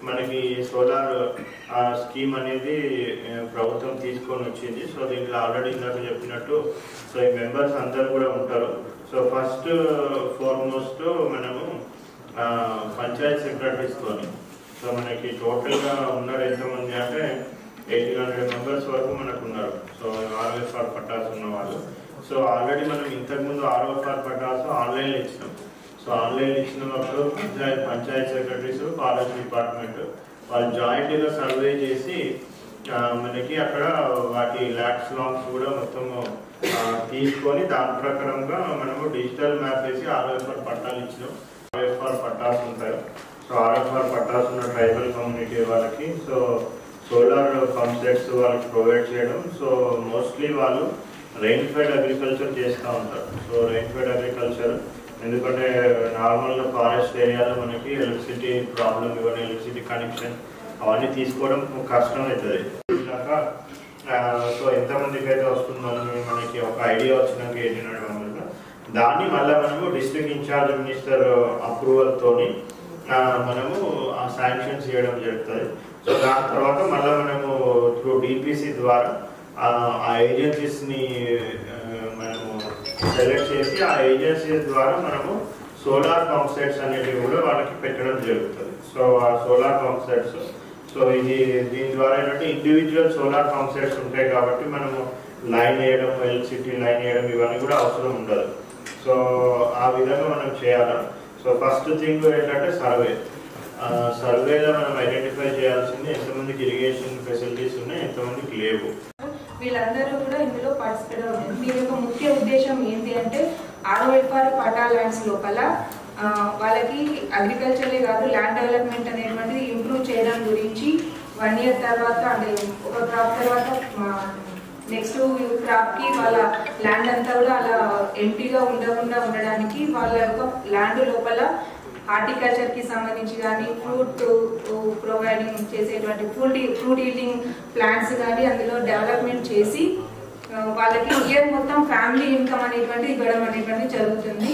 మనకి solar scheme అనేది ప్రభుత్వం తీసుకొని వచ్చింది. సో దీంట్లో ఆల్రెడీ ఇందాక చెప్పినట్టు సో ఈ మెంబర్స్ అందరూ కూడా ఉంటారు. సో ఫస్ట్ ఫార్మోస్ట్ మనము పంచాయత్ సెక్రటరీస్తోని సో మనకి టోటల్గా ఉన్నారు ఎంతమంది అంటే 1800 మెంబర్స్ వరకు మనకు ఉన్నారు. సో ఆర్ఓఎఫ్ఆర్ పట్టాస్ ఉన్న వాళ్ళు. సో ఆల్రెడీ మనం ఇంతకుముందు ఆర్ఓఎఫ్ఆర్ పట్టాస్ ఆన్లైన్లో ఇచ్చినాం. సో ఆన్లైన్లో ఇచ్చినప్పుడు పంచాయత్ సెక్రటరీస్, ఫారెస్ట్ డిపార్ట్మెంట్ వాళ్ళు జాయింట్గా సర్వే చేసి మనకి అక్కడ వాటి ల్యాక్స్ లాంగ్స్ కూడా మొత్తము తీసుకొని దాని ప్రకారంగా మనము డిజిటల్ మ్యాప్ వేసి ఆర్ఓఎఫ్ఆర్ పట్టాలు ఇచ్చినాం. ఆర్ఓఎఫ్ఆర్ పట్టాస్ ఉంటాయి. సో ఆర్ఓఎఫ్ఆర్ పట్టాస్ ఉన్న ట్రైబల్ కమ్యూనిటీ వాళ్ళకి సో సోలార్ పంప్ సెట్స్ వాళ్ళకి ప్రొవైడ్ చేయడం. సో మోస్ట్లీ వాళ్ళు రెయిన్ ఫెడ్ అగ్రికల్చర్ చేస్తూ ఉంటారు. సో రెయిన్ ఫెడ్ అగ్రికల్చర్ ఎందుకంటే నార్మల్గా ఫారెస్ట్ ఏరియాలో మనకి ఎలక్ట్రిసిటీ ప్రాబ్లం, ఇవన్నీ ఎలక్ట్రిసిటీ కనెక్షన్ అవన్నీ తీసుకోవడం కష్టం అవుతుంది. సో ఎంతమందికి అయితే వస్తుందని మనకి ఒక ఐడియా వచ్చినాక 1800 మెంబర్స్ దాన్ని మళ్ళీ మనము డిస్ట్రిక్ట్ ఇన్ఛార్జ్ మినిస్టర్ అప్రూవల్తోని మనము ఆ శాంక్షన్ చేయడం జరుగుతుంది. సో దాని తర్వాత మళ్ళీ మనము త్రూ డిపిసి ద్వారా ఆ ఏజెన్సీస్ని మనము సెలెక్ట్ చేసి ఆ ఏజెన్సీస్ ద్వారా మనము సోలార్ పంప్ సెట్స్ అనేటివి కూడా వాళ్ళకి పెట్టడం జరుగుతుంది. సో ఆ సోలార్ పంప్ సెట్స్ సో దీని ద్వారా ఏంటంటే ఇండివిజువల్ సోలార్ పంప్ సెట్స్ ఉంటాయి కాబట్టి మనము లైన్ వేయడం, ఎలక్ట్రిసిటీ లైన్ వేయడం ఇవన్నీ కూడా అవసరం ఉండదు. సో ఆ విధంగా మనం చేయాలి. సో ఫస్ట్ థింగ్ ఏంటంటే సర్వేలో మనం ఐడెంటిఫై చేయాల్సింది ఎంతమందికి ఇరిగేషన్ ఫెసిలిటీస్ ఉన్నాయి, ఎంతమందికి లేవు. వీళ్ళందరూ కూడా ఇందులో పార్టిసిపేట్ అవుతుంది. దీని యొక్క ముఖ్య ఉద్దేశం ఏంటి అంటే ఆర్ఓఎఫ్ఆర్ పటా ల్యాండ్స్ లోపల వాళ్ళకి అగ్రికల్చరే కాదు ల్యాండ్ డెవలప్మెంట్ అనేటువంటిది ఇంప్రూవ్ చేయడం గురించి 1 year తర్వాత అంటే ఒక క్రాప్ తర్వాత నెక్స్ట్ క్రాప్కి వాళ్ళ ల్యాండ్ అంతా కూడా అలా ఎంటీగా ఉండకుండా ఉండడానికి వాళ్ళ యొక్క ల్యాండ్ లోపల హార్టికల్చర్కి సంబంధించి కానీ ఫ్రూట్ ప్రొవైడింగ్ చేసేటువంటి ఫ్రూట్ ఈల్డింగ్ ప్లాంట్స్ కానీ అందులో డెవలప్మెంట్ చేసి వాళ్ళకి ఇయర్ మొత్తం ఫ్యామిలీ ఇన్కమ్ అనేటువంటిది ఇవ్వడం అనేటువంటిది జరుగుతుంది.